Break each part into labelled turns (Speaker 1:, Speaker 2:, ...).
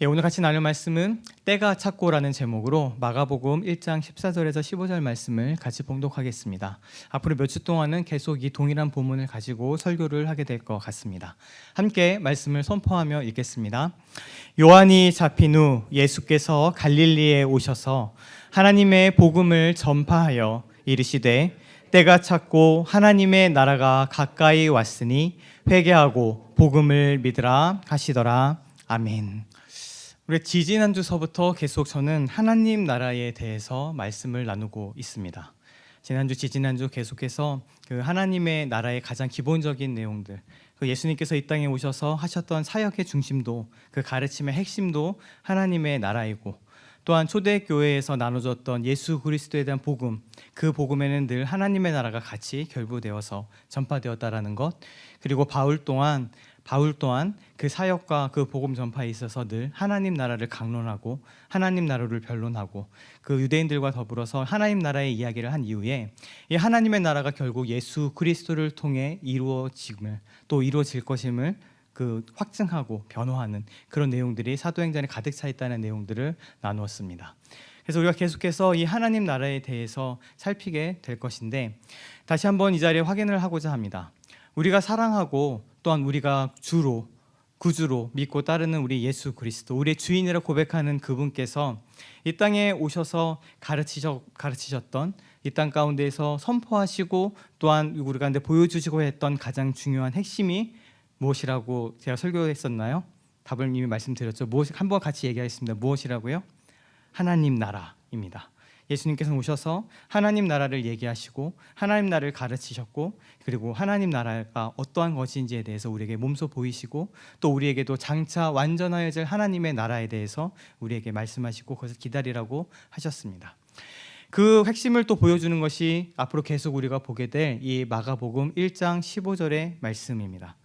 Speaker 1: 오늘 같이 나눌 말씀은 때가 찼고라는 제목으로 마가복음 1장 14절에서 15절 말씀을 같이 봉독하겠습니다. 앞으로 몇 주 동안은 계속 이 동일한 본문을 가지고 설교를 하게 될 것 같습니다. 함께 말씀을 선포하며 읽겠습니다. 요한이 잡힌 후 예수께서 갈릴리에 오셔서 하나님의 복음을 전파하여 이르시되 때가 찼고 하나님의 나라가 가까이 왔으니 회개하고 복음을 믿으라 하시더라. 아멘. 우리 지지난주서부터 계속 저는 하나님 나라에 대해서 말씀을 나누고 있습니다. 지지난주 계속해서 그 하나님의 나라의 가장 기본적인 내용들, 그 예수님께서 이 땅에 오셔서 하셨던 사역의 중심도, 그 가르침의 핵심도 하나님의 나라이고, 또한 초대교회에서 나눠졌던 예수 그리스도에 대한 복음, 그 복음에는 늘 하나님의 나라가 같이 결부되어서 전파되었다라는 것, 그리고 바울 또한 그 사역과 그 복음 전파에 있어서 늘 하나님 나라를 강론하고 하나님 나라를 변론하고 그 유대인들과 더불어서 하나님 나라의 이야기를 한 이후에 이 하나님의 나라가 결국 예수 그리스도를 통해 이루어질 것임을 그 확증하고 변호하는 그런 내용들이 사도행전에 가득 차 있다는 내용들을 나누었습니다. 그래서 우리가 계속해서 이 하나님 나라에 대해서 살피게 될 것인데, 다시 한번 이 자리에 확인을 하고자 합니다. 우리가 사랑하고 또한 우리가 구주로 믿고 따르는 우리 예수 그리스도, 우리의 주인이라 고백하는 그분께서 이 땅에 오셔서 가르치셨던, 이 땅 가운데에서 선포하시고 또한 우리 가운데 보여주시고 했던 가장 중요한 핵심이 무엇이라고 제가 설교했었나요? 답을 이미 말씀드렸죠. 한번 같이 얘기하겠습니다. 무엇이라고요? 하나님 나라입니다. 예수님께서 오셔서 하나님 나라를 얘기하시고 하나님 나라를 가르치셨고, 그리고 하나님 나라가 어떠한 것인지에 대해서 우리에게 몸소 보이시고, 또 우리에게도 장차 완전하여질 하나님의 나라에 대해서 우리에게 말씀하시고 그것을 기다리라고 하셨습니다. 그 핵심을 또 보여주는 것이 앞으로 계속 우리가 보게 될 이 마가복음 1장 15절의 말씀입니다.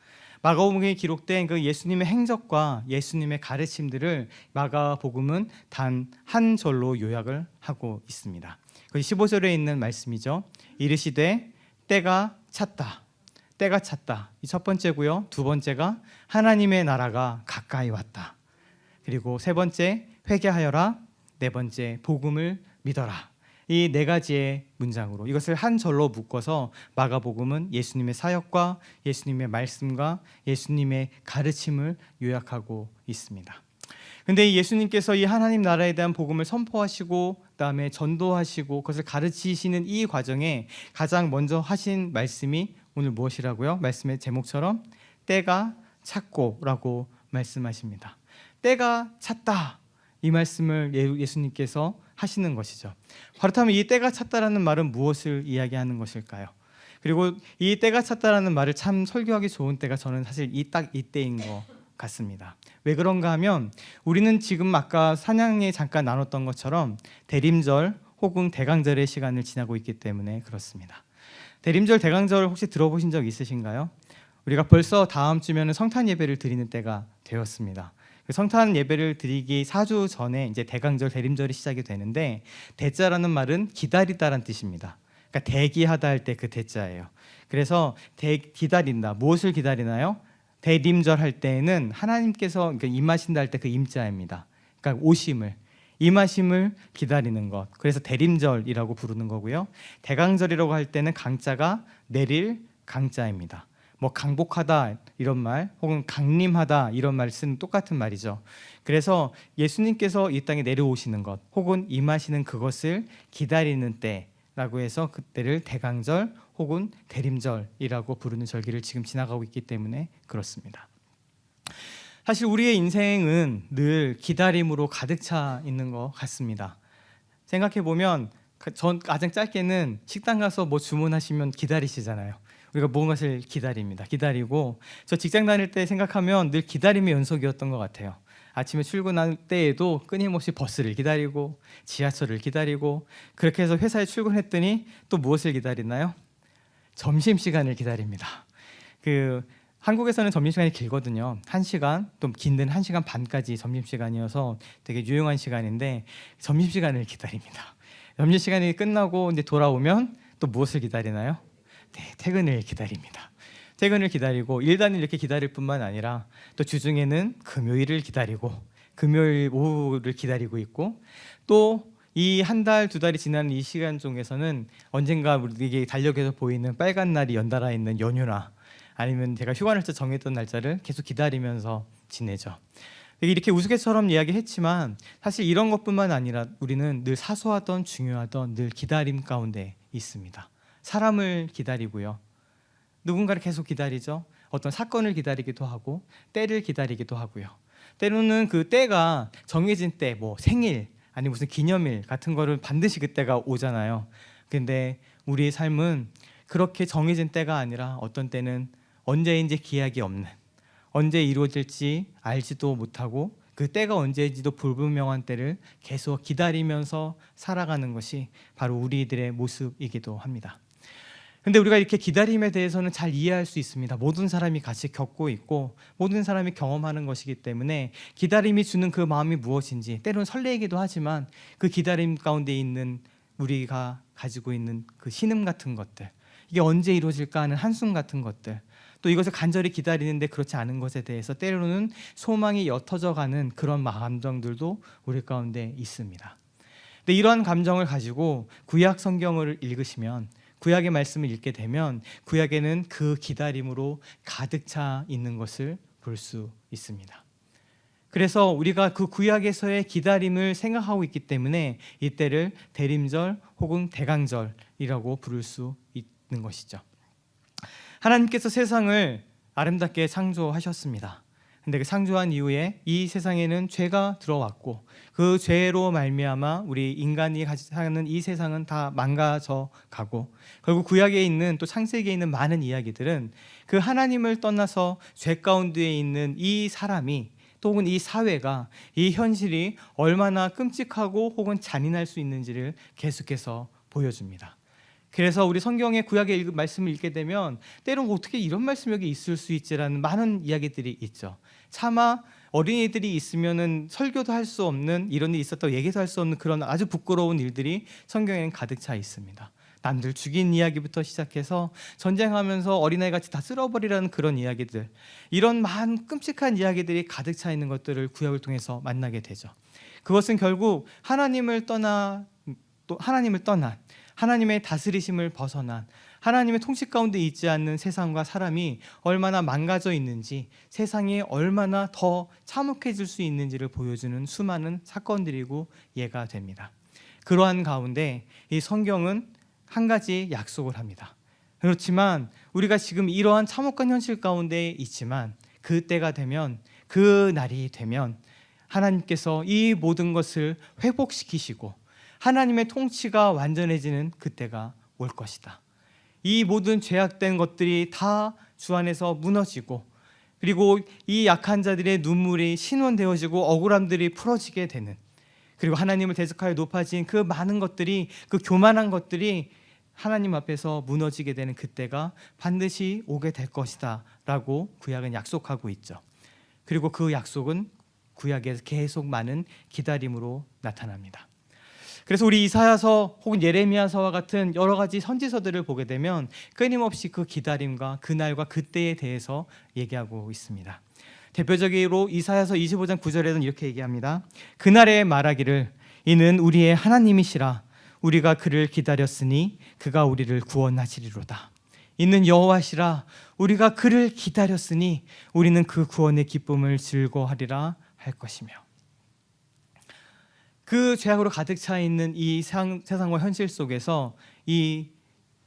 Speaker 1: 마가복음에 기록된 그 예수님의 행적과 예수님의 가르침들을 마가복음은 단 한 절로 요약을 하고 있습니다. 그 15절에 있는 말씀이죠. 이르시되 때가 찼다. 때가 찼다. 이 첫 번째고요. 두 번째가 하나님의 나라가 가까이 왔다. 그리고 세 번째 회개하여라. 네 번째 복음을 믿어라. 이 네 가지의 문장으로 이것을 한 절로 묶어서 마가복음은 예수님의 사역과 예수님의 말씀과 예수님의 가르침을 요약하고 있습니다. 근데 예수님께서 이 하나님 나라에 대한 복음을 선포하시고 그다음에 전도하시고 그것을 가르치시는 이 과정에 가장 먼저 하신 말씀이 오늘 무엇이라고요? 말씀의 제목처럼 때가 찼고라고 말씀하십니다. 때가 찼다. 이 말씀을 예수님께서 하시는 것이죠. 그렇다면 이 때가 찼다라는 말은 무엇을 이야기하는 것일까요? 그리고 이 때가 찼다라는 말을 참 설교하기 좋은 때가 저는 사실 딱 이때인 것 같습니다. 왜 그런가 하면 우리는 지금 아까 찬양에 잠깐 나눴던 것처럼 대림절 혹은 대강절의 시간을 지나고 있기 때문에 그렇습니다. 대림절, 대강절 혹시 들어보신 적 있으신가요? 우리가 벌써 다음 주면 성탄 예배를 드리는 때가 되었습니다. 성탄 예배를 드리기 4주 전에 이제 대강절, 대림절이 시작이 되는데, 대자라는 말은 기다리다라는 뜻입니다. 그러니까 대기하다 할 때 그 대자예요. 그래서 기다린다. 무엇을 기다리나요? 대림절 할 때에는 하나님께서 임하신다 할 때 그 임자입니다. 그러니까 임하심을 기다리는 것. 그래서 대림절이라고 부르는 거고요. 대강절이라고 할 때는 강자가 내릴 강자입니다. 뭐 강복하다 이런 말, 혹은 강림하다 이런 말 쓰는 똑같은 말이죠. 그래서 예수님께서 이 땅에 내려오시는 것, 혹은 임하시는 그것을 기다리는 때라고 해서 그때를 대강절 혹은 대림절이라고 부르는 절기를 지금 지나가고 있기 때문에 그렇습니다. 사실 우리의 인생은 늘 기다림으로 가득 차 있는 것 같습니다. 생각해 보면 전 가장 짧게는 식당 가서 뭐 주문하시면 기다리시잖아요. 우리가 무엇을 기다립니다. 기다리고, 저 직장 다닐 때 생각하면 늘 기다림의 연속이었던 것 같아요. 아침에 출근할 때에도 끊임없이 버스를 기다리고 지하철을 기다리고, 그렇게 해서 회사에 출근했더니 또 무엇을 기다리나요? 점심시간을 기다립니다. 한국에서는 점심시간이 길거든요. 1시간, 또 긴 데는 1시간 반까지 점심시간이어서 되게 유용한 시간인데 점심시간을 기다립니다. 점심시간이 끝나고 이제 돌아오면 또 무엇을 기다리나요? 네, 퇴근을 기다립니다. 퇴근을 기다리고 일단은 이렇게 기다릴 뿐만 아니라 또 주중에는 금요일을 기다리고 금요일 오후를 기다리고 있고, 또 이 한 달, 두 달이 지나는 이 시간 중에서는 언젠가 우리에게 달력에서 보이는 빨간 날이 연달아 있는 연휴나 아니면 제가 휴가 날짜 정했던 날짜를 계속 기다리면서 지내죠. 이렇게 우스갯처럼 이야기했지만 사실 이런 것뿐만 아니라 우리는 늘 사소하던 중요하던 늘 기다림 가운데 있습니다. 사람을 기다리고요. 누군가를 계속 기다리죠. 어떤 사건을 기다리기도 하고 때를 기다리기도 하고요. 때로는 그 때가 정해진 때, 뭐 생일 아니 무슨 기념일 같은 거를 반드시 그때가 오잖아요. 근데 우리의 삶은 그렇게 정해진 때가 아니라 어떤 때는 언제인지 기약이 없는, 언제 이루어질지 알지도 못하고 그 때가 언제인지도 불분명한 때를 계속 기다리면서 살아가는 것이 바로 우리들의 모습이기도 합니다. 근데 우리가 이렇게 기다림에 대해서는 잘 이해할 수 있습니다. 모든 사람이 같이 겪고 있고 모든 사람이 경험하는 것이기 때문에 기다림이 주는 그 마음이 무엇인지, 때로는 설레이기도 하지만 그 기다림 가운데 있는 우리가 가지고 있는 그 신음 같은 것들, 이게 언제 이루어질까 하는 한숨 같은 것들, 또 이것을 간절히 기다리는데 그렇지 않은 것에 대해서 때로는 소망이 옅어져 가는 그런 감정들도 우리 가운데 있습니다. 근데 이러한 감정을 가지고 구약 성경을 읽으시면, 구약의 말씀을 읽게 되면 구약에는 그 기다림으로 가득 차 있는 것을 볼 수 있습니다. 그래서 우리가 그 구약에서의 기다림을 생각하고 있기 때문에 이때를 대림절 혹은 대강절이라고 부를 수 있는 것이죠. 하나님께서 세상을 아름답게 창조하셨습니다. 근데 그 창조한 이후에 이 세상에는 죄가 들어왔고 그 죄로 말미암아 우리 인간이 사는 이 세상은 다 망가져 가고, 결국 구약에 있는 또 창세기에 있는 많은 이야기들은 그 하나님을 떠나서 죄 가운데 있는 이 사람이 또 혹은 이 사회가, 이 현실이 얼마나 끔찍하고 혹은 잔인할 수 있는지를 계속해서 보여줍니다. 그래서 우리 성경의 구약의 말씀을 읽게 되면 때로는 어떻게 이런 말씀이 여기 있을 수 있지라는 많은 이야기들이 있죠. 차마 어린이들이 있으면은 설교도 할 수 없는, 이런 일이 있었다고 얘기도 할 수 없는 그런 아주 부끄러운 일들이 성경에는 가득 차 있습니다. 남들 죽인 이야기부터 시작해서 전쟁하면서 어린아이같이 다 쓸어버리라는 그런 이야기들, 이런 많은 끔찍한 이야기들이 가득 차 있는 것들을 구약을 통해서 만나게 되죠. 그것은 결국 하나님을 떠난 하나님의 다스리심을 벗어난, 하나님의 통치 가운데 있지 않는 세상과 사람이 얼마나 망가져 있는지, 세상이 얼마나 더 참혹해질 수 있는지를 보여주는 수많은 사건들이고 예가 됩니다. 그러한 가운데 이 성경은 한 가지 약속을 합니다. 그렇지만 우리가 지금 이러한 참혹한 현실 가운데 있지만 그 때가 되면, 그 날이 되면 하나님께서 이 모든 것을 회복시키시고 하나님의 통치가 완전해지는 그때가 올 것이다. 이 모든 죄악된 것들이 다 주 안에서 무너지고, 그리고 이 약한 자들의 눈물이 신원되어지고 억울함들이 풀어지게 되는, 그리고 하나님을 대적하여 높아진 그 많은 것들이, 그 교만한 것들이 하나님 앞에서 무너지게 되는 그때가 반드시 오게 될 것이다 라고 구약은 약속하고 있죠. 그리고 그 약속은 구약에서 계속 많은 기다림으로 나타납니다. 그래서 우리 이사야서 혹은 예레미야서와 같은 여러 가지 선지서들을 보게 되면 끊임없이 그 기다림과 그날과 그때에 대해서 얘기하고 있습니다. 대표적으로 이사야서 25장 9절에는 이렇게 얘기합니다. 그날에 말하기를 이는 우리의 하나님이시라. 우리가 그를 기다렸으니 그가 우리를 구원하시리로다. 이는 여호와시라. 우리가 그를 기다렸으니 우리는 그 구원의 기쁨을 즐거워하리라 할 것이며. 그 죄악으로 가득 차 있는 이 세상과 현실 속에서 이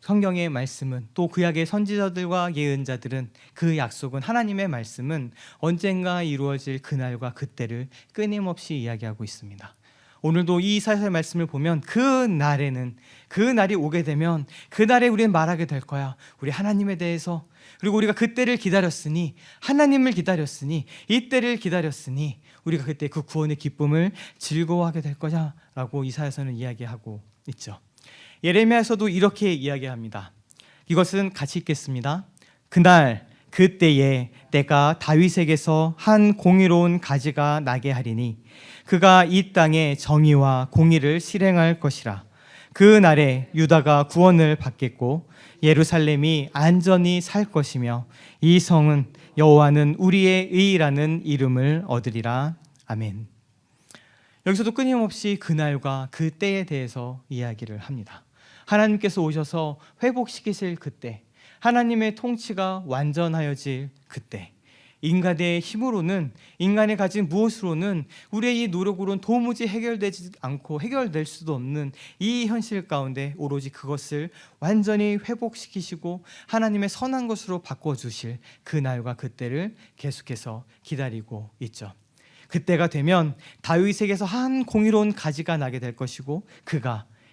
Speaker 1: 성경의 말씀은, 또 구약의 선지자들과 예언자들은, 그 약속은, 하나님의 말씀은 언젠가 이루어질 그날과 그때를 끊임없이 이야기하고 있습니다. 오늘도 이 이사야서의 말씀을 보면 그 날에는, 그 날이 오게 되면 그날에 우리는 말하게 될 거야. 우리 하나님에 대해서, 그리고 우리가 그때를 기다렸으니, 하나님을 기다렸으니, 이 때를 기다렸으니 우리가 그때 그 구원의 기쁨을 즐거워하게 될 거냐라고 이사야서는 이야기하고 있죠. 예레미야서도 이렇게 이야기합니다. 이것은 같이 읽겠습니다. 그날 그때에 내가 다윗에게서 한 공의로운 가지가 나게 하리니 그가 이 땅에 정의와 공의를 실행할 것이라. 그 날에 유다가 구원을 받겠고 예루살렘이 안전히 살 것이며 이 성은 여호와는 우리의 의라는 이름을 얻으리라. 아멘. 여기서도 끊임없이 그날과 그때에 대해서 이야기를 합니다. 하나님께서 오셔서 회복시키실 그때, 하나님의 통치가 완전하여질 그때, 인간의 힘으로는, 인간이 가진 무엇으로는, 우리의 이 노력으로는 도무지 해결되지 않고 해결될 수도 없는 이 현실 가운데 오로지 그것을 완전히 회복시키시고 하나님의 선한 것으로 바꿔주실 그날과 그때를 계속해서 기다리고 있죠. 그때가 되면 다윗에게서 한 공의로운 가지가 나게 될 것이고,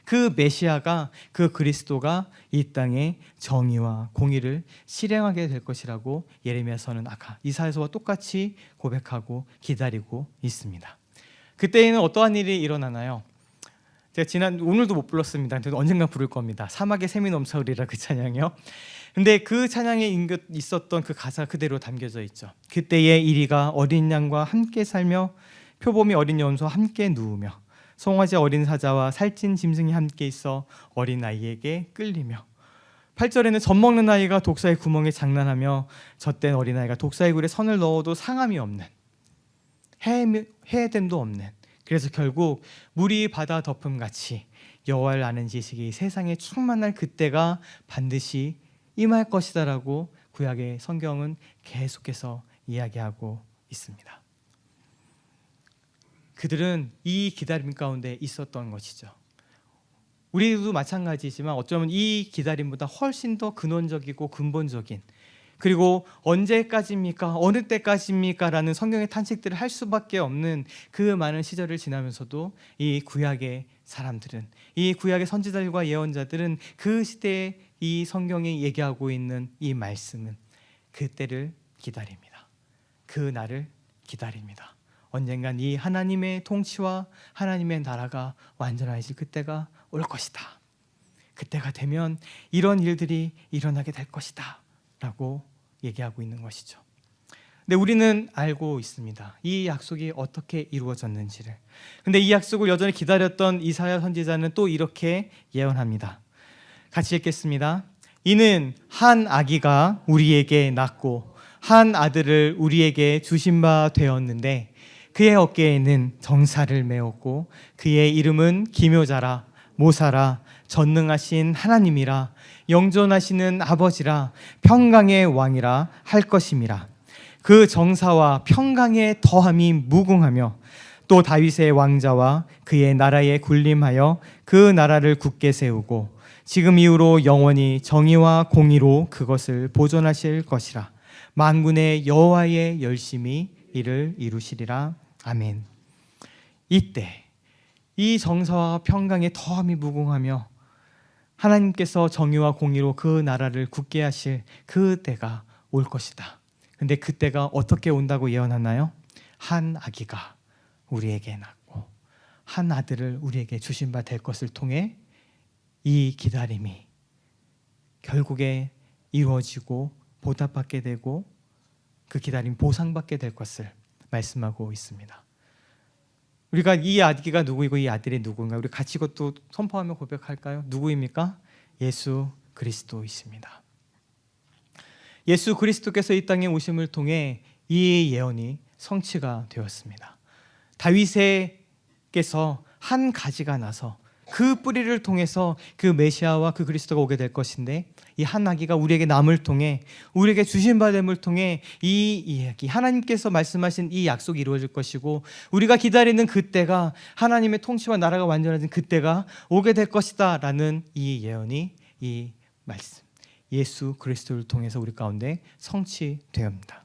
Speaker 1: 그 메시아가, 그 그리스도가 이 땅에 정의와 공의를 실행하게 될 것이라고 예레미야서는 아까 이사야서와 똑같이 고백하고 기다리고 있습니다. 그때에는 어떠한 일이 일어나나요? 제가 오늘도 못 불렀습니다. 근데 언젠가 부를 겁니다. 사막에 샘이 넘쳐흐리라, 그 찬양이요. 근데 그 찬양에 있었던 그 가사 그대로 담겨져 있죠. 그때의 이리가 어린 양과 함께 살며 표범이 어린 염소와 함께 누우며 송아지 어린 사자와 살찐 짐승이 함께 있어 어린 아이에게 끌리며, 8절에는 젖먹는 아이가 독사의 구멍에 장난하며 젖된 어린아이가 독사의 굴에 선을 넣어도 상함이 없는, 해됨도 없는, 그래서 결국 물이 바다 덮음같이 여호와를 아는 지식이 세상에 충만할 그때가 반드시 임할 것이다라고 구약의 성경은 계속해서 이야기하고 있습니다. 그들은 이 기다림 가운데 있었던 것이죠. 우리도 마찬가지지만 어쩌면 이 기다림보다 훨씬 더 근원적이고 근본적인, 그리고 언제까지입니까? 어느 때까지입니까? 라는 성경의 탄식들을 할 수밖에 없는 그 많은 시절을 지나면서도 이 구약의 사람들은, 이 구약의 선지자들과 예언자들은 그 시대에 이 성경이 얘기하고 있는 이 말씀은 그때를 기다립니다. 그 날을 기다립니다. 언젠간 이 하나님의 통치와 하나님의 나라가 완전해질 그때가 올 것이다. 그때가 되면 이런 일들이 일어나게 될 것이다 라고 얘기하고 있는 것이죠. 근데 우리는 알고 있습니다. 이 약속이 어떻게 이루어졌는지를. 근데 이 약속을 여전히 기다렸던 이사야 선지자는 또 이렇게 예언합니다. 같이 읽겠습니다. 이는 한 아기가 우리에게 낳고 한 아들을 우리에게 주신 바 되었는데 그의 어깨에는 정사를 메었고 그의 이름은 기묘자라, 모사라, 전능하신 하나님이라, 영존하시는 아버지라, 평강의 왕이라 할 것임이라. 그 정사와 평강의 더함이 무궁하며 또 다윗의 왕자와 그의 나라에 군림하여 그 나라를 굳게 세우고 지금 이후로 영원히 정의와 공의로 그것을 보존하실 것이라. 만군의 여호와의 열심히 이를 이루시리라. 아멘. 이때 이 정사와 평강의 더함이 무궁하며 하나님께서 정의와 공의로 그 나라를 굳게 하실 그 때가 올 것이다. 근데 그 때가 어떻게 온다고 예언하나요? 한 아기가 우리에게 낳고 한 아들을 우리에게 주신 바 될 것을 통해 이 기다림이 결국에 이루어지고 보답받게 되고 그 기다림 보상받게 될 것을 말씀하고 있습니다. 우리가 이 아기가 누구이고 이 아들이 누구인가 우리 같이 이것도 선포하며 고백할까요? 누구입니까? 예수 그리스도이십니다. 예수 그리스도께서 이 땅에 오심을 통해 이 예언이 성취가 되었습니다. 다윗에게서 한 가지가 나서 그 뿌리를 통해서 그 메시아와 그 그리스도가 오게 될 것인데, 이 한 아기가 우리에게 남을 통해, 우리에게 주신 바됨을 통해 이 이야기, 하나님께서 말씀하신 이 약속이 이루어질 것이고 우리가 기다리는 그때가, 하나님의 통치와 나라가 완전해진 그때가 오게 될 것이다 라는 이 예언이, 이 말씀, 예수 그리스도를 통해서 우리 가운데 성취되옵니다.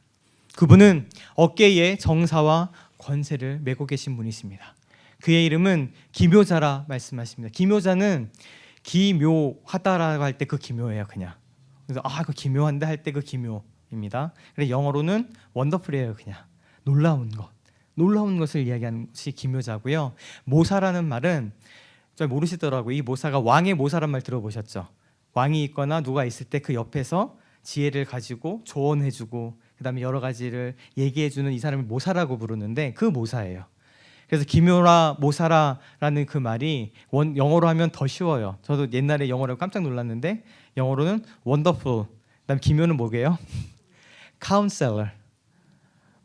Speaker 1: 그분은 어깨에 정사와 권세를 메고 계신 분이십니다. 그의 이름은 기묘자라 말씀하십니다. 기묘자는 기묘하다라고 할 때 그 기묘예요, 그냥. 그래서 그 기묘한데 할 때 그 기묘입니다. 그래서 영어로는 원더풀이에요, 그냥. 놀라운 것을 이야기하는 것이 기묘자고요. 모사라는 말은 잘 모르시더라고요. 이 모사가 왕의 모사란 말 들어보셨죠? 왕이 있거나 누가 있을 때 그 옆에서 지혜를 가지고 조언해주고 그다음에 여러 가지를 얘기해주는 이 사람을 모사라고 부르는데 그 모사예요. 그래서 기묘라 모사라라는 그 말이 영어로 하면 더 쉬워요. 저도 옛날에 영어로 깜짝 놀랐는데 영어로는 wonderful. 그다음에 기묘는 뭐게요? counselor.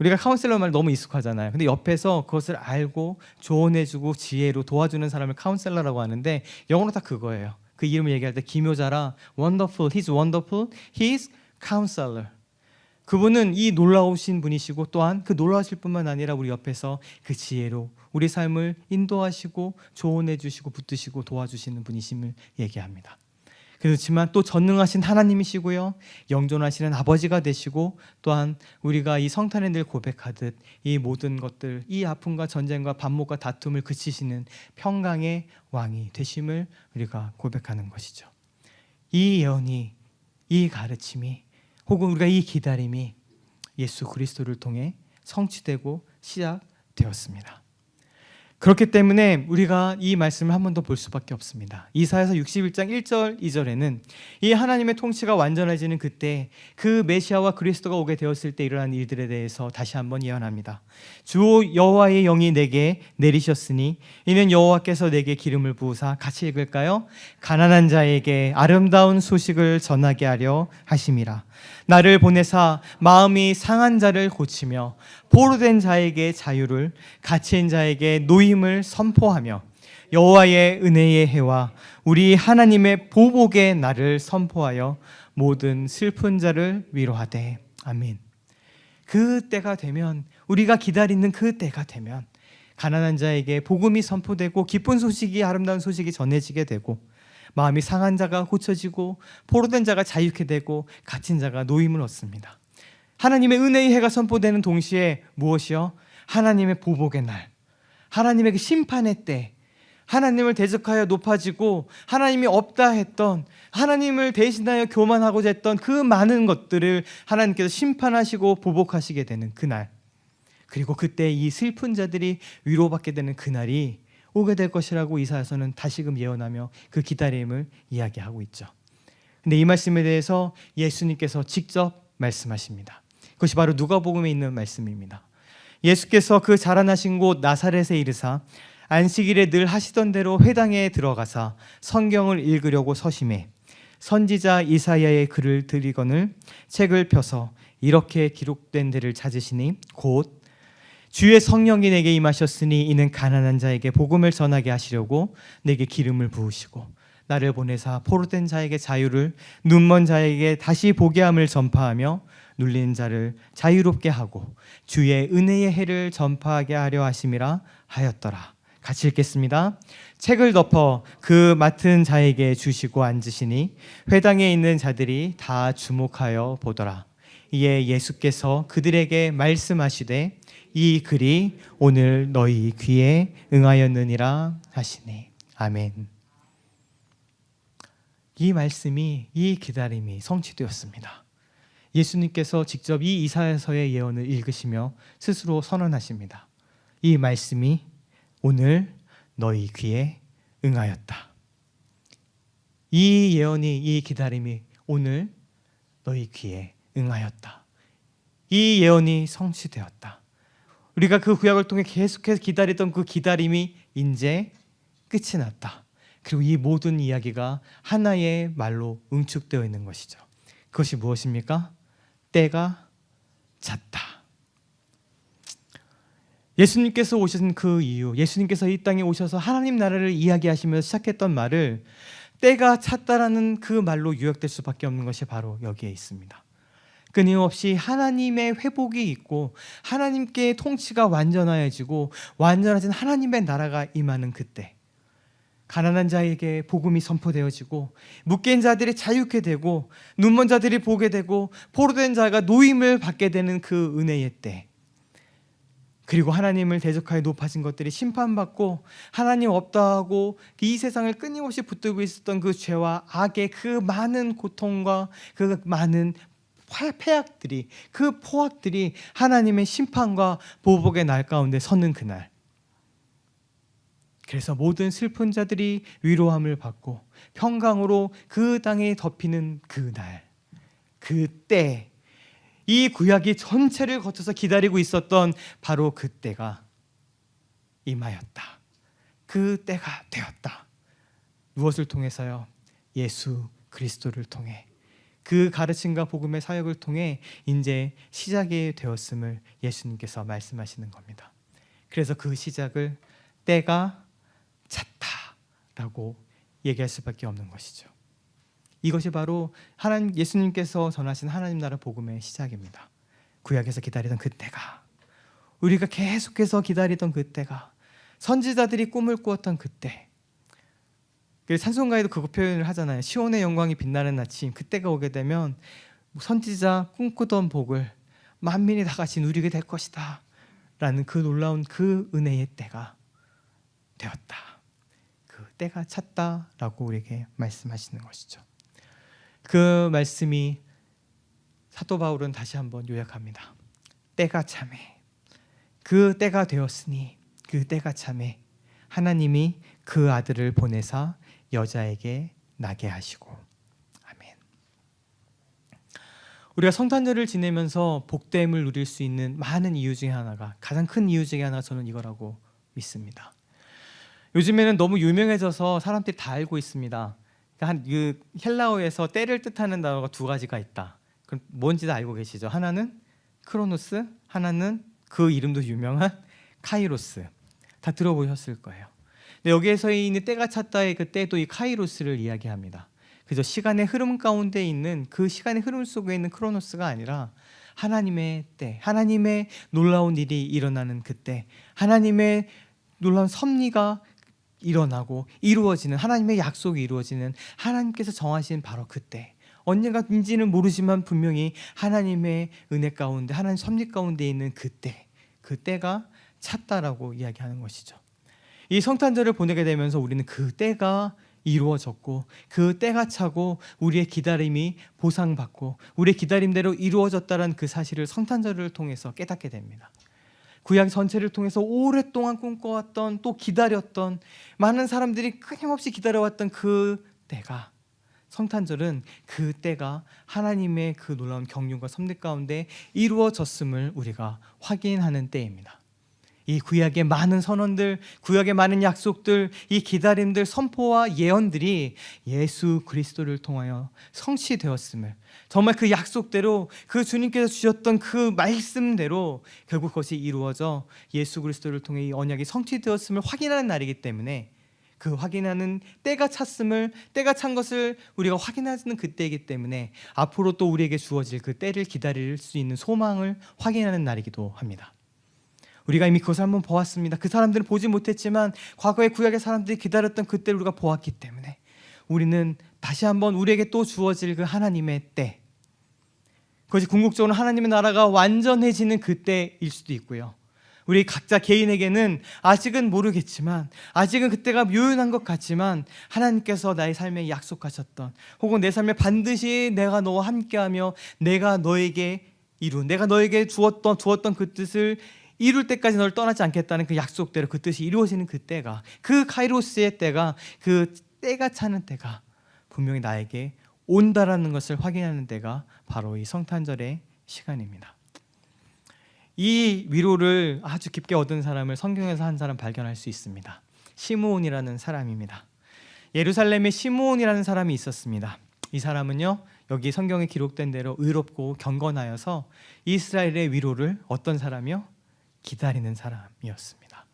Speaker 1: 우리가 카운셀러 말 너무 익숙하잖아요. 근데 옆에서 그것을 알고 조언해주고 지혜로 도와주는 사람을 카운셀러라고 하는데 영어로 다 그거예요. 그 이름을 얘기할 때 기묘자라 wonderful, he's wonderful, he's counselor. 그분은 이 놀라우신 분이시고 또한 그 놀라우실 뿐만 아니라 우리 옆에서 그 지혜로 우리 삶을 인도하시고 조언해 주시고 붙드시고 도와주시는 분이심을 얘기합니다. 그렇지만 또 전능하신 하나님이시고요, 영존하시는 아버지가 되시고 또한 우리가 이 성탄에 늘 고백하듯 이 모든 것들, 이 아픔과 전쟁과 반목과 다툼을 그치시는 평강의 왕이 되심을 우리가 고백하는 것이죠. 이 예언이, 이 가르침이, 혹은 우리가 이 기다림이 예수 그리스도를 통해 성취되고 시작되었습니다. 그렇기 때문에 우리가 이 말씀을 한 번 더 볼 수밖에 없습니다. 이사야서 61장 1절 2절에는 이 하나님의 통치가 완전해지는 그때 그 메시아와 그리스도가 오게 되었을 때 일어난 일들에 대해서 다시 한번 예언합니다. 주 여호와의 영이 내게 내리셨으니 이는 여호와께서 내게 기름을 부으사, 같이 읽을까요? 가난한 자에게 아름다운 소식을 전하게 하려 하심이라. 나를 보내사 마음이 상한 자를 고치며 포로된 자에게 자유를, 갇힌 자에게 노임을 선포하며 여호와의 은혜의 해와 우리 하나님의 보복의 날을 선포하여 모든 슬픈 자를 위로하되. 아멘. 그 때가 되면, 우리가 기다리는 그 때가 되면 가난한 자에게 복음이 선포되고 기쁜 소식이, 아름다운 소식이 전해지게 되고 마음이 상한 자가 고쳐지고 포로된 자가 자유케 되고 갇힌 자가 노임을 얻습니다. 하나님의 은혜의 해가 선포되는 동시에 무엇이요? 하나님의 보복의 날, 하나님의 그 심판의 때, 하나님을 대적하여 높아지고 하나님이 없다 했던, 하나님을 대신하여 교만하고자 했던 그 많은 것들을 하나님께서 심판하시고 보복하시게 되는 그날, 그리고 그때 이 슬픈 자들이 위로받게 되는 그날이 오게 될 것이라고 이사야서는 다시금 예언하며 그 기다림을 이야기하고 있죠. 근데 이 말씀에 대해서 예수님께서 직접 말씀하십니다. 그것이 바로 누가복음에 있는 말씀입니다. 예수께서 그 자라나신 곳 나사렛에 이르사 안식일에 늘 하시던 대로 회당에 들어가사 성경을 읽으려고 서심해 선지자 이사야의 글을 들이거늘 책을 펴서 이렇게 기록된 데를 찾으시니 곧 주의 성령이 내게 임하셨으니 이는 가난한 자에게 복음을 전하게 하시려고 내게 기름을 부으시고 나를 보내사 포로된 자에게 자유를, 눈먼 자에게 다시 보게 함을 전파하며 눌린 자를 자유롭게 하고 주의 은혜의 해를 전파하게 하려 하심이라 하였더라. 같이 읽겠습니다. 책을 덮어 그 맡은 자에게 주시고 앉으시니 회당에 있는 자들이 다 주목하여 보더라. 이에 예수께서 그들에게 말씀하시되 이 글이 오늘 너희 귀에 응하였느니라 하시니. 아멘. 이 말씀이, 이 기다림이 성취되었습니다. 예수님께서 직접 이 이사야서의 예언을 읽으시며 스스로 선언하십니다. 이 말씀이 오늘 너희 귀에 응하였다. 이 예언이, 이 기다림이 오늘 너희 귀에 응하였다. 이 예언이 성취되었다. 우리가 그 구약을 통해 계속해서 기다리던 그 기다림이 이제 끝이 났다. 그리고 이 모든 이야기가 하나의 말로 응축되어 있는 것이죠. 그것이 무엇입니까? 때가 찼다. 예수님께서 오신 그 이유, 예수님께서 이 땅에 오셔서 하나님 나라를 이야기하시면서 시작했던 말을 때가 찼다라는 그 말로 요약될 수밖에 없는 것이 바로 여기에 있습니다. 끊임없이 하나님의 회복이 있고 하나님께 통치가 완전해지고 완전하신 하나님의 나라가 임하는 그때, 가난한 자에게 복음이 선포되어지고 묶인 자들이 자유케 되고 눈먼 자들이 보게 되고 포로된 자가 노임을 받게 되는 그 은혜의 때, 그리고 하나님을 대적하여 높아진 것들이 심판받고 하나님 없다 하고 이 세상을 끊임없이 붙들고 있었던 그 죄와 악의 그 많은 고통과 그 많은 폐악들이, 그 포악들이 하나님의 심판과 보복의 날 가운데 서는 그날, 그래서 모든 슬픈 자들이 위로함을 받고 평강으로 그 땅에 덮이는 그날, 그때, 이 구약이 전체를 거쳐서 기다리고 있었던 바로 그때가 임하였다. 그 때가 되었다. 무엇을 통해서요? 예수 그리스도를 통해 그 가르침과 복음의 사역을 통해 이제 시작이 되었음을 예수님께서 말씀하시는 겁니다. 그래서 그 시작을 때가 찼다라고 얘기할 수밖에 없는 것이죠. 이것이 바로 예수님께서 전하신 하나님 나라 복음의 시작입니다. 구약에서 기다리던 그때가, 우리가 계속해서 기다리던 그때가, 선지자들이 꿈을 꾸었던 그때. 찬송가에도 그거 표현을 하잖아요. 시온의 영광이 빛나는 아침, 그때가 오게 되면 선지자 꿈꾸던 복을 만민이 다 같이 누리게 될 것이다 라는 그 놀라운 그 은혜의 때가 되었다, 그 때가 찼다라고 우리에게 말씀하시는 것이죠. 그 말씀이 사도 바울은 다시 한번 요약합니다. 때가 차매, 그 때가 되었으니 그 때가 차매 하나님이 그 아들을 보내사 여자에게 나게 하시고. 아멘. 우리가 성탄절을 지내면서 복됨을 누릴 수 있는 많은 이유 중에 하나가, 가장 큰 이유 중에 하나가 저는 이거라고 믿습니다. 요즘에는 너무 유명해져서 사람들이 다 알고 있습니다. 그 헬라어에서 때를 뜻하는 단어가 두 가지가 있다. 그럼 뭔지 다 알고 계시죠? 하나는 크로노스, 하나는 그 이름도 유명한 카이로스. 다 들어보셨을 거예요. 근데 여기에서 있는 때가 찼다의 그 때도 이 카이로스를 이야기합니다. 그래서 시간의 흐름 가운데 있는 그 시간의 흐름 속에 있는 크로노스가 아니라 하나님의 때, 하나님의 놀라운 일이 일어나는 그때, 하나님의 놀라운 섭리가 일어나고 이루어지는, 하나님의 약속이 이루어지는, 하나님께서 정하신 바로 그때, 언젠가인지는 모르지만 분명히 하나님의 은혜 가운데, 하나님 섭리 가운데 있는 그때, 그 때가 찼다라고 이야기하는 것이죠. 이 성탄절을 보내게 되면서 우리는 그 때가 이루어졌고, 그 때가 차고 우리의 기다림이 보상받고 우리의 기다림대로 이루어졌다는 그 사실을 성탄절을 통해서 깨닫게 됩니다. 구약 전체를 통해서 오랫동안 꿈꿔왔던, 또 기다렸던, 많은 사람들이 끊임없이 기다려왔던 그 때가, 성탄절은 그 때가 하나님의 그 놀라운 경륜과 섭리 가운데 이루어졌음을 우리가 확인하는 때입니다. 이 구약의 많은 선언들, 구약의 많은 약속들, 이 기다림들, 선포와 예언들이 예수 그리스도를 통하여 성취되었음을, 정말 그 약속대로, 그 주님께서 주셨던 그 말씀대로 결국 그것이 이루어져 예수 그리스도를 통해 이 언약이 성취되었음을 확인하는 날이기 때문에, 그 확인하는 때가 찼음을, 때가 찬 것을 우리가 확인하는 그때이기 때문에 앞으로 또 우리에게 주어질 그 때를 기다릴 수 있는 소망을 확인하는 날이기도 합니다. 우리가 이미 그것을 한번 보았습니다. 그 사람들은 보지 못했지만 과거의 구약의 사람들이 기다렸던 그때를 우리가 보았기 때문에 우리는 다시 한번 우리에게 또 주어질 그 하나님의 때, 그것이 궁극적으로 하나님의 나라가 완전해지는 그때일 수도 있고요, 우리 각자 개인에게는 아직은 모르겠지만, 아직은 그때가 묘연한 것 같지만 하나님께서 나의 삶에 약속하셨던, 혹은 내 삶에 반드시 내가 너와 함께하며 내가 너에게 내가 너에게 주었던 그 뜻을 이룰 때까지 너를 떠나지 않겠다는 그 약속대로 그 뜻이 이루어지는 그 때가, 그 카이로스의 때가, 그 때가 차는 때가 분명히 나에게 온다라는 것을 확인하는 때가 바로 이 성탄절의 시간입니다. 이 위로를 아주 깊게 얻은 사람을 성경에서 한 사람 발견할 수 있습니다. 시므온이라는 사람입니다. 예루살렘에 시므온이라는 사람이 있었습니다. 이 사람은요, 여기 성경에 기록된 대로 의롭고 경건하여서 이스라엘의 위로를, 어떤 사람이요? 기다리는 사람이었습니다.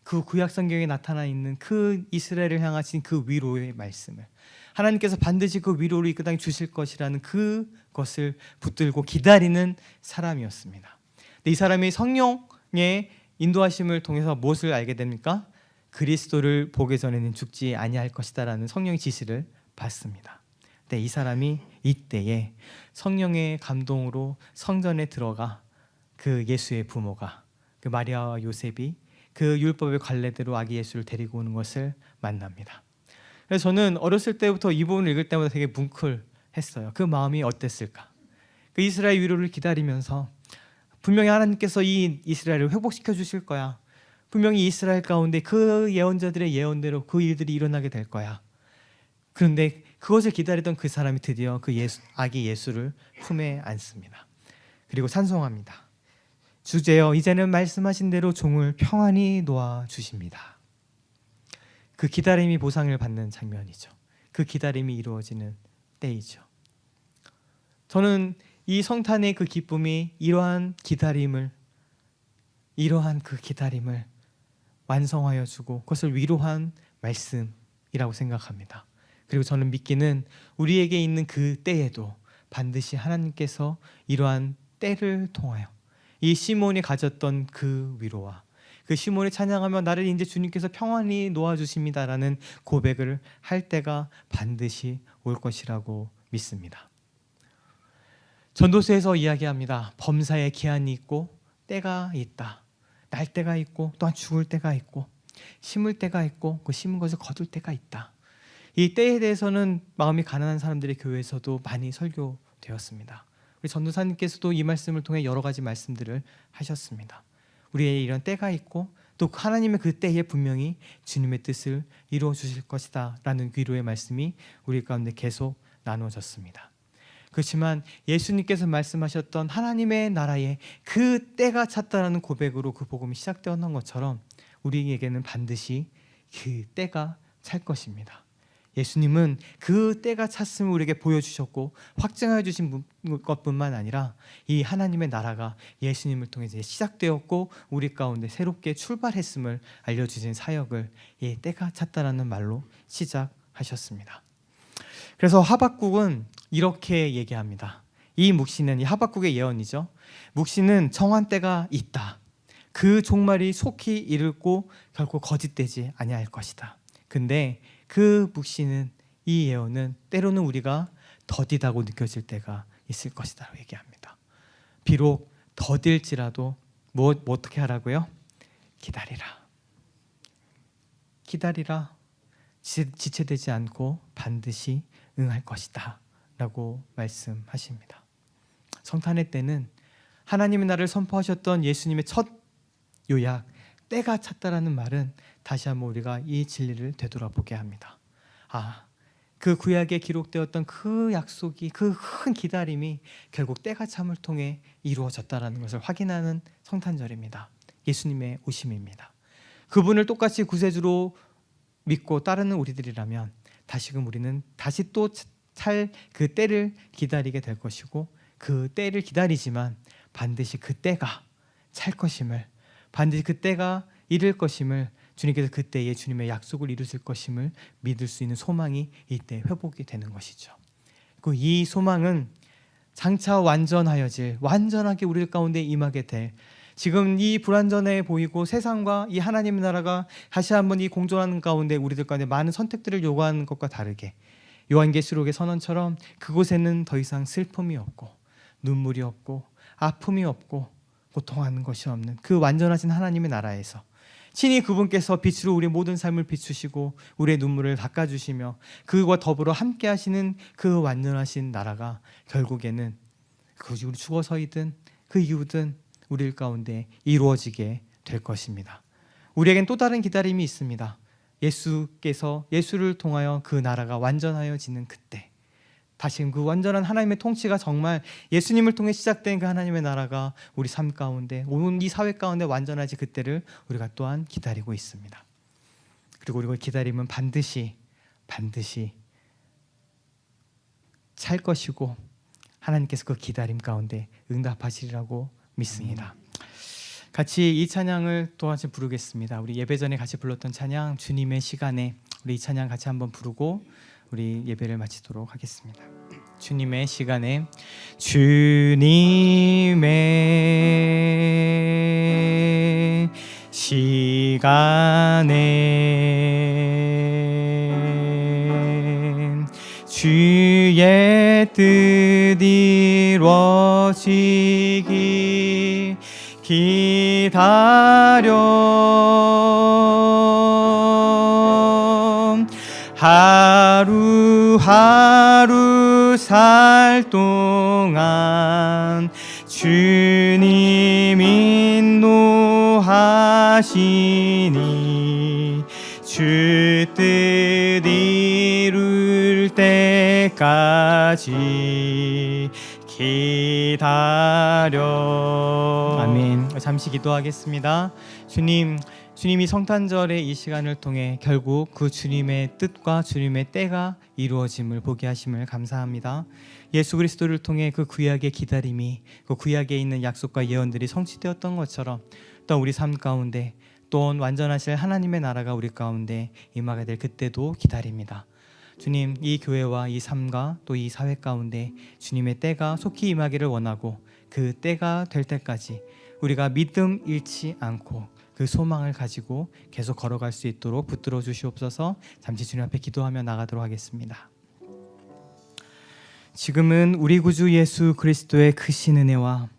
Speaker 1: 그 구약 성경에 나타나 있는 그 이스라엘을 향하신 그 위로의 말씀을, 하나님께서 반드시 그 위로를 이 땅에 주실 것이라는 그것을 붙들고 기다리는 사람이었습니다. 근데 이 사람이 성령의 인도하심을 통해서 무엇을 알게 됩니까? 그리스도를 보기 전에는 죽지 아니할 것이다라는 성령의 지시를 받습니다. 근데 이 사람이 이때에 성령의 감동으로 성전에 들어가 그 예수의 부모가, 그 마리아와 요셉이 그 율법의 관례대로 아기 예수를 데리고 오는 것을 만납니다. 그래서 저는 어렸을 때부터 이 부분을 읽을 때마다 되게 뭉클했어요. 그 마음이 어땠을까? 그 이스라엘 위로를 기다리면서 분명히 하나님께서 이 이스라엘을 회복시켜 주실 거야. 분명히 이스라엘 가운데 그 예언자들의 예언대로 그 일들이 일어나게 될 거야. 그런데 그것을 기다리던 그 사람이 드디어 그 아기 예수를 품에 안습니다. 그리고 찬송합니다. 주제여 이제는 말씀하신 대로 종을 평안히 놓아주십니다. 그 기다림이 보상을 받는 장면이죠. 그 기다림이 이루어지는 때이죠. 저는 이 성탄의 그 기쁨이 이러한 그 기다림을 완성하여 주고 그것을 위로한 말씀이라고 생각합니다. 그리고 저는 믿기는 우리에게 있는 그 때에도 반드시 하나님께서 이러한 때를 통하여 이 시몬이 가졌던 그 위로와 그 시몬이 찬양하며 나를 이제 주님께서 평안히 놓아주십니다라는 고백을 할 때가 반드시 올 것이라고 믿습니다. 전도서에서 이야기합니다. 범사에 기한이 있고 때가 있다. 날 때가 있고 또한 죽을 때가 있고 심을 때가 있고 그 심은 것을 거둘 때가 있다. 이 때에 대해서는 마음이 가난한 사람들의 교회에서도 많이 설교되었습니다. 우리 전도사님께서도 이 말씀을 통해 여러 가지 말씀들을 하셨습니다. 우리의 이런 때가 있고 또 하나님의 그 때에 분명히 주님의 뜻을 이루어 주실 것이다 라는 위로의 말씀이 우리 가운데 계속 나누어졌습니다. 그렇지만 예수님께서 말씀하셨던 하나님의 나라에 그 때가 찼다라는 고백으로 그 복음이 시작되었던 것처럼 우리에게는 반드시 그 때가 찰 것입니다. 예수님은 그 때가 찼음을 우리에게 보여주셨고 확증하여 주신 것뿐만 아니라 이 하나님의 나라가 예수님을 통해 시작되었고 우리 가운데 새롭게 출발했음을 알려주신 사역을 이 때가 찼다라는 말로 시작하셨습니다. 그래서 하박국은 이렇게 얘기합니다. 이 묵시는 이 하박국의 예언이죠. 묵시는 정한 때가 있다. 그 종말이 속히 이르고 결코 거짓되지 아니할 것이다. 근데 그 묵시는 이 예언은 때로는 우리가 더디다고 느껴질 때가 있을 것이다 얘기합니다. 비록 더딜지라도 어떻게 하라고요? 기다리라. 지체되지 않고 반드시 응할 것이다 라고 말씀하십니다. 성탄의 때는 하나님의 나라를 선포하셨던 예수님의 첫 요약 때가 찼다라는 말은 다시 한번 우리가 이 진리를 되돌아보게 합니다. 그 구약에 기록되었던 그 약속이 그 큰 기다림이 결국 때가 참을 통해 이루어졌다라는 것을 확인하는 성탄절입니다. 예수님의 오심입니다. 그분을 똑같이 구세주로 믿고 따르는 우리들이라면 다시금 우리는 다시 또 찰 그 때를 기다리게 될 것이고 그 때를 기다리지만 반드시 그 때가 찰 것임을 반드시 그 때가 이를 것임을 주님께서 그때에 주님의 약속을 이루실 것임을 믿을 수 있는 소망이 이때 회복이 되는 것이죠. 그리고 이 소망은 장차 완전하게 우리 가운데 임하게 될 지금 이 불완전해 보이고 세상과 이 하나님의 나라가 다시 한번 이 공존하는 가운데 우리들 가운데 많은 선택들을 요구하는 것과 다르게 요한계시록의 선언처럼 그곳에는 더 이상 슬픔이 없고 눈물이 없고 아픔이 없고 고통하는 것이 없는 그 완전하신 하나님의 나라에서 친히 그분께서 빛으로 우리의 모든 삶을 비추시고 우리의 눈물을 닦아주시며 그와 더불어 함께 하시는 그 완전하신 나라가 결국에는 그것이 우리 죽어서이든 그 이후든 우리 가운데 이루어지게 될 것입니다. 우리에겐 또 다른 기다림이 있습니다. 예수를 통하여 그 나라가 완전하여지는 그때 다시금 그 완전한 하나님의 통치가 정말 예수님을 통해 시작된 그 하나님의 나라가 우리 삶 가운데 온 이 사회 가운데 완전하지 그때를 우리가 또한 기다리고 있습니다. 그리고 우리가 기다림은 반드시 찰 것이고 하나님께서 그 기다림 가운데 응답하시리라고 믿습니다. 같이 이 찬양을 또 같이 부르겠습니다. 우리 예배 전에 같이 불렀던 찬양 주님의 시간에 우리 이 찬양 같이 한번 부르고 우리 예배를 마치도록 하겠습니다. 주님의 시간에 주님의 시간에 주의 뜻 이루어지기 기다려 하루하루 살 동안 주님 인도하시니 주 뜻 이룰 때까지 기다려. 아멘. 잠시 기도하겠습니다. 주님, 주님이 성탄절의 이 시간을 통해 결국 그 주님의 뜻과 주님의 때가 이루어짐을 보게 하심을 감사합니다. 예수 그리스도를 통해 그 구약의 기다림이, 그 구약에 있는 약속과 예언들이 성취되었던 것처럼 또 우리 삶 가운데 또 완전하실 하나님의 나라가 우리 가운데 임하게 될 그때도 기다립니다. 주님, 이 교회와 이 삶과 또 이 사회 가운데 주님의 때가 속히 임하기를 원하고, 그 때가 될 때까지 우리가 믿음 잃지 않고 그 소망을 가지고 계속 걸어갈 수 있도록 붙들어 주시옵소서. 잠시 주님 앞에 기도하며 나가도록 하겠습니다. 지금은 우리 구주 예수 그리스도의 크신 은혜와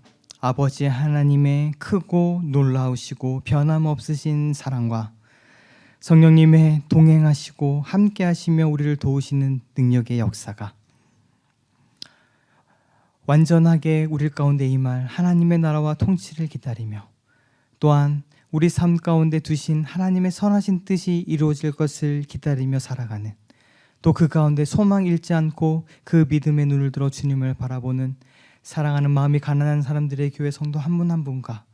Speaker 1: 아버지 하나님의 크고 놀라우시고 변함없으신 사랑과 성령님의 동행하시고 함께하시며 우리를 도우시는 능력의 역사가 완전하게 우리 가운데 임할 하나님의 나라와 통치를 기다리며, 또한 우리 삶 가운데 두신 하나님의 선하신 뜻이 이루어질 것을 기다리며 살아가는, 또 그 가운데 소망 잃지 않고 그 믿음의 눈을 들어 주님을 바라보는 사랑하는 마음이 가난한 사람들의 교회 성도 한 분 한 분과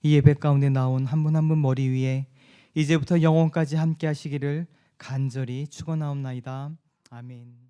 Speaker 1: 이 예배 가운데 나온 한 분 한 분 머리 위에 이제부터 영원까지 함께 하시기를 간절히 축원하옵나이다. 아멘.